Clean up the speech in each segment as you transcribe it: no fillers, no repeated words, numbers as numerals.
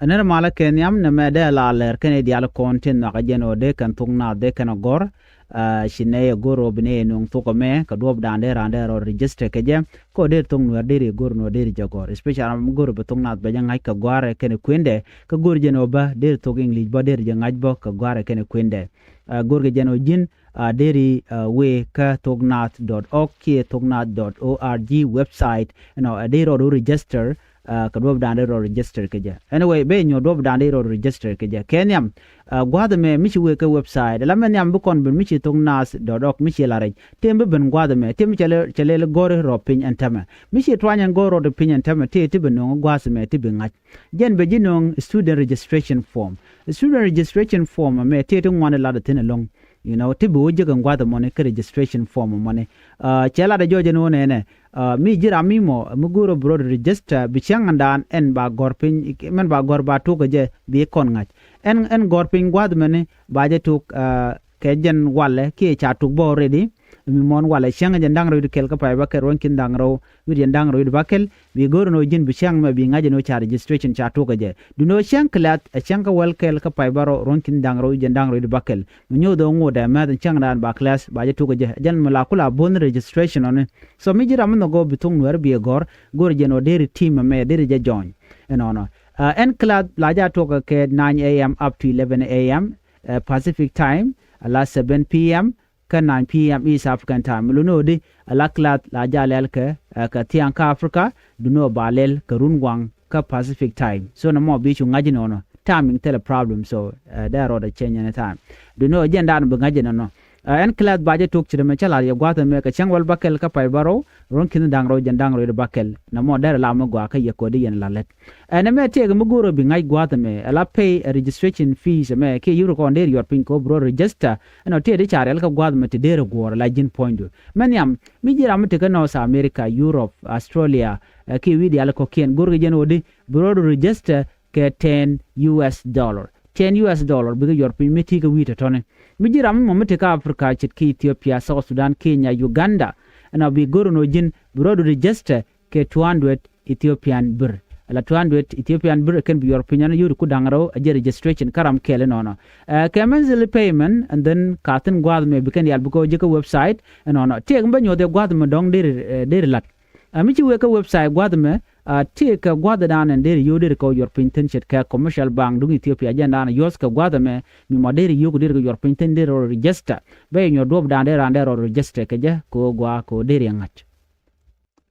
Aner mala kenyam na mede la ler kene dial kontin na kajeno de kan tungna de kan gor shine goro bine nung tuko me ka duob dande rande ro register keje ko de tung no de gor no de jagor especially am gor betungna be jang ka gware kene kwende ka gor jeno ba de to english ba de jang bo ka gware kene kwende gor ge jeno jin deri we ka tognat.org ki tognat.org website de ro register ka dob dande ro register keje anyway be nyo dob dande ro register keje kenyam gwada me michi we ka website la men yam bu kon ben michi tongnas.org michi la rej tembe ben gwada me tem chele gore ro pin antama michi twanyan goro de pin antama te ben no gwasa me te ben jen be jinong student registration form me te ngwana la de tin long tibu je kan gwada money ka registration form money chela da joje no ne mi jira mimo muguro bro register bichangandan en ba gorpin men ba gor ba to je bi kon ngach en gorpin gwada mene ba je to kejen wale ki cha to bo ready mi mon wala changa jandang ro kel ka pa ba ke ron kin dang ro wi jandang ro ba kel bi gor no jin bi chang ma bi ngaje no cha registration cha to je du no chang klat changa wel kel ka pa ba ron kin dang ro jandang ro ba kel mi nyo do ngo da ma chang dan ba class ba je to je jan mala kula bon registration on so mi jira mo go bitung wer bi gor je no deri team me deri je join no en klat la ja to ke 9 am up to 11 am Pacific time ala 7 p.m. ka 9 p.m. East African time luno di alaklat la jalel ka tiang ka Africa duno balel ka runwang ka Pacific time so no mo bi chu ngaji no timing tele problem so there are the change in time duno agenda no ngaji no en klat baje tok chide me chala ya gwata me ka changwal bakel ka pai baro ron kin dangro jandangro de bakel na mo der la mo gwa ka yekodi yen lalet en me te ga muguro bi ngai gwata me ala pay a registration fees me ke euro ko der your pin ko bro register te de charel ka gwata me te der gor la jin point men yam mi jira me te ka no sa America Europe Australia ke wi di ala ko ken gor gen odi bro register ke $10 $10 biga your pin me ti ga wi te tone mi jira mo me te ka Africa chit ki Ethiopia South Sudan Kenya Uganda bi goro no jin bro register ke 200 Ethiopian birr ala 200 Ethiopian birr can be your opinion you ku dangaro a registration karam kele no ke monthly payment and then katen gwad me bikan yal buko je ka website no te ngba nyode gwad me dong der lat mi ci we ka website gwad me te ka gwad dan and der yoder ko your pinten chet ka commercial bank dung Ethiopia janda na yos ka gwad me mi modere yogo der your pinten der register be nyo dob dan der and der register ke je ko gwa ko der yangat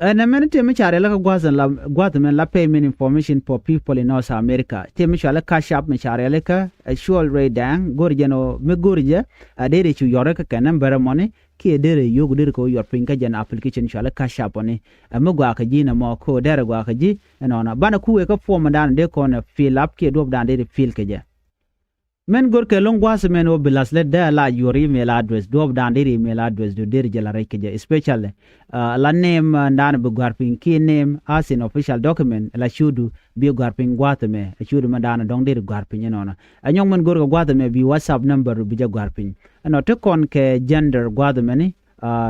na men te mi chare la gwad me la payment information for people in North America te mi chale cash app mi chare la ka actual rate dang gorjeno me gorje der chu yore ka kanan bare money ki dere yogo der ko your pin ka jan application chale cash app oni mo gwa ka ji na mo ko der gwa ka ji na bana ku we ka form dan de ko na fill up ki dob dan de fill ke je men gor ke long was men o bilas le da la your email address dob dan de email address do der jala re ke je especially la name dan bu gwa pin ki name as an official document la shudu bi gwa pin gwata me shudu ma dan dong der gwa pin no anyong men gor gwata me bi WhatsApp number bi ja gwa pin to kon ke gender gwada mani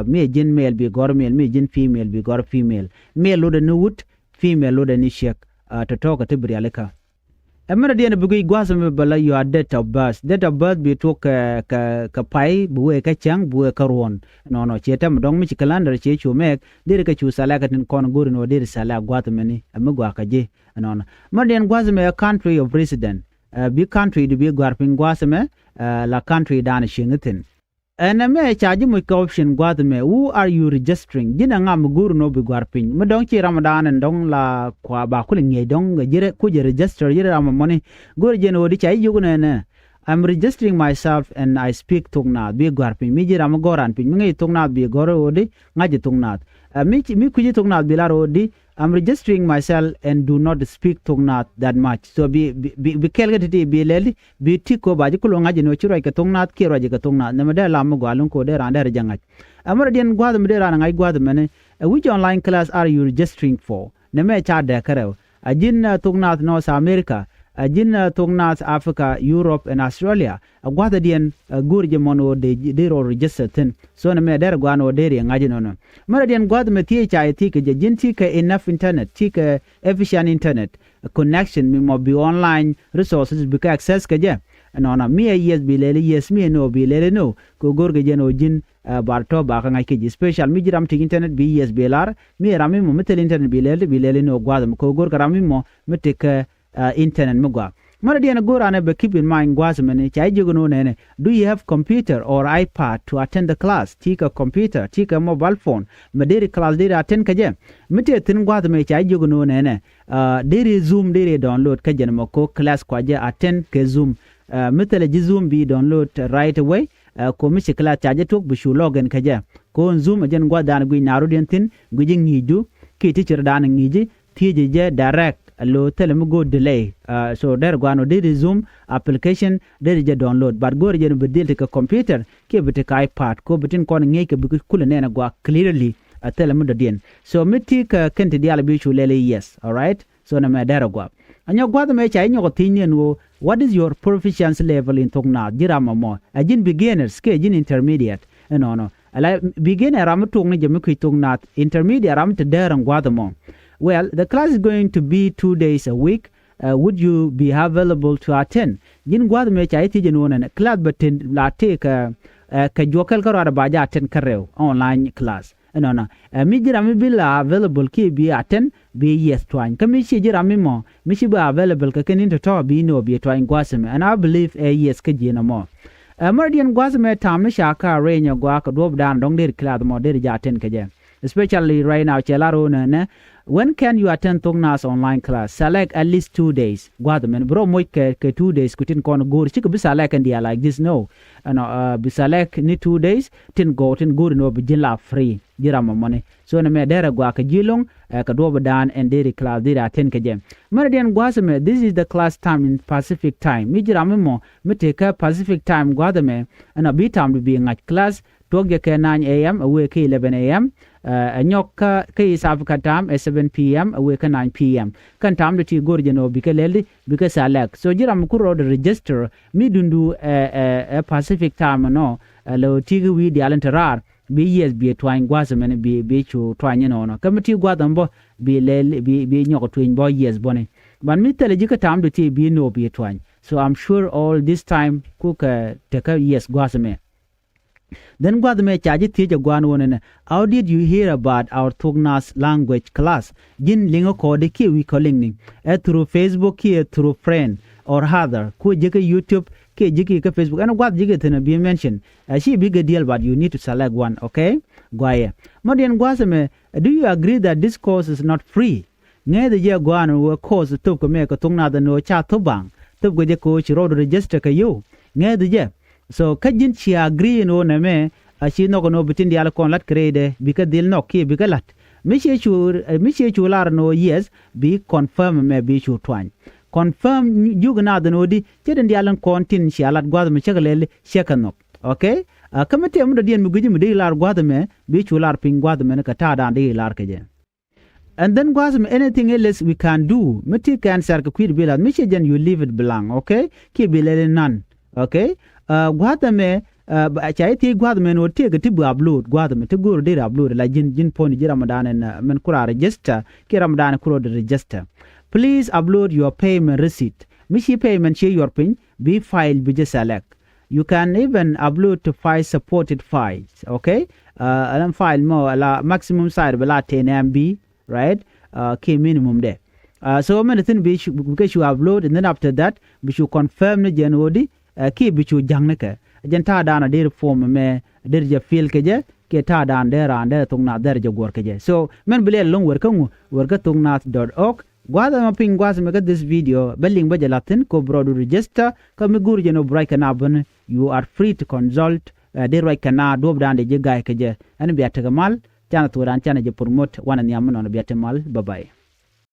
me jin male bi gor male me jin female bi gor female male lo de nut female lo de ni shek to talk to brialeka amara dia bugi gwasa me bala your date of birth bi to ka pai buwe ka chang buwe ka ron no chetam dong mi calendar che chu mek dire ka chu sala ka tin kon gori no dire sala gwata mani amugwa ka je no mardian gwasa me a country of resident bi country di bi gwar pin gwasa me la country dan shingatin and me charge mu option gwada me who are you registering jina ngam guru no bi gwar pin me dong chi ramadan and dong la kwa ba kulin nge dong jire ku je register jire ram money guru je no di chai yuguna ne I'm registering myself and I speak tungna bi gwar pin mi jira mo goran pin ngi tungna bi goro odi ngaji tungna mi ku je tungna bi la odi I'm registering myself and do not speak Tongnat that much. So be kelgati be leli be tiko baji kulo ngaji no chiro ka Tongnat kiro ka Tongnat na meda lamu gwalun ko de randa jangat. Amara den gwad meda ngai gwad mene which online class are you registering for? Ne me cha de kare. Ajin Tongnat North America, ajin Tongnat Africa, Europe and Australia. Gwada dien gurje mono de ro register tin. So ne me der gwano de ngaji no. Mara den gwad me tie cha ti ke jin ti ke enough internet ti ke efficient internet connection mi mo bi online resources bi ka access ke je no na mi yes bi lele yes mi no bi lele no ko gor ge jeno jin bar to ba ka ngai ke special mi jiram ti internet bi yes bi lar mi rami mo metel internet bi lele no gwa ko gor rami mo metek internet mo gwa mara diana gor ane be keep in mind gwa mene chai jogo no nene do you have computer or ipad to attend the class tika computer tika mobile phone mederi class dere attend ka je mete tin gwa me chai jogo no nene dere zoom dere download ka je mo ko class kwa je attend ke zoom مثل جزوم بي داونلود right away ko mishikla chaje tok bishu login kaje ko zoom ajen gwa dan gwi naru den tin gwi ngiju ki teacher dan ngiji tije je direct lo telem go delay so der gwano de zoom application der je download but go je bedel ka computer ke bit ka ipad ko bitin kon ngey ke bi kula nena gwa clearly telem do den so miti ka kente diala bishu lele yes all right so na me der gwa anyo gwa me chai nyo tinyen wo what is your proficiency level in tongna jirama mo ajin beginners ke ajin intermediate no ala beginner ram tongni je mukui tongna intermediate ram te derang gwa mo well the class is going to be 2 days a week would you be available to attend jin gwa me chai ti je no na class but la take ka jokal karo ada baja attend kareo online class no mi jira mi bila available ki bi attend bi yes twan kami shi jira mi mo mi shi ba available ka kenin to bi no bi twan gwasme and I believe yes ka jina mo mardian gwasme tam ni shaka renya gwa ka dob dan dong der class mo der ja attend ka je especially right now chelaro na when can you attend tongnas online class select at least 2 days gwadmen bro moy ke 2 days kutin kon gor chik bi select and like this no bi select ni 2 days tin gor no bi jila free jirama money so na me dere gwa ka jilong ka do dan and dere class dere attend ka jem maradian gwasme this is the class time in pacific time mi jirama mo mi take pacific time gwadme ana bi time bi ngak class togge ke 9 am awe ke 11 am anyokka ke Africa time 7 pm awe ke 9 pm kan time de ti gorjeno bike lelde bike select so jiram ku road register mi dundu Pacific time no lo tigi wi di alantarar bi yes bi twine gwasa men bi chu twine no no kamati gwadam bo bi lele bi nyoko twin bo yes bone ban mi tele jika time de ti bi no bi twine so I'm sure all this time ku ka take yes gwasa men then gwadme chaji tije gwan wonene how did you hear about our Tongnas language class jin lingo code ki we calling ning through Facebook ki through friend or other ku jike YouTube ki jike ka Facebook and gwad jike tena be mention she big a deal but you need to select one okay gwaye modern gwasme do you agree that this course is not free ne de je gwan wo course to ko me ko Tongna da no cha to bang to go je ko chi road register ka yo ne de je so kajin chi agree no na me chi no no bitin dial kon lat krede bika dil no ki bika lat mi che lar no yes bi confirm me bi chu twan confirm jugna da no di che dial kon tin chi alat gwad me chegalele shekano okay kamate mu da dien mu guji mu de lar gwad me bi chu lar ping gwad me ka ta da de lar ke je and then gwasm anything else we can do miti can sar ka kwid bila mi che jen you leave it belong okay ki bilele nan okay gwadame chai ti gwadame no te gati bu upload gwadame te gor de upload la jin poni ji ramadan en men kura register ki ramadan kuro de register please upload your payment receipt mishi payment share your pin be file bi just select you can even upload to file supported files okay alam file mo la maximum size bala 10 MB right ki minimum there so when the thing be because you upload and then after that we should confirm the genodi ki bichu jangne ke jen ta dana der form me der je fil ke je ke ta dan der ande tungna der je gor ke je so men bele long worka tungna.org gwada ma ping gwasa me ga this video belling ba jalatin ko brodu register ka me gur je no break na ban you are free to consult der right kana dob dan de je gay ke je an biya ta mal chana to dan chana je promote wana nyam no biya ta mal bye bye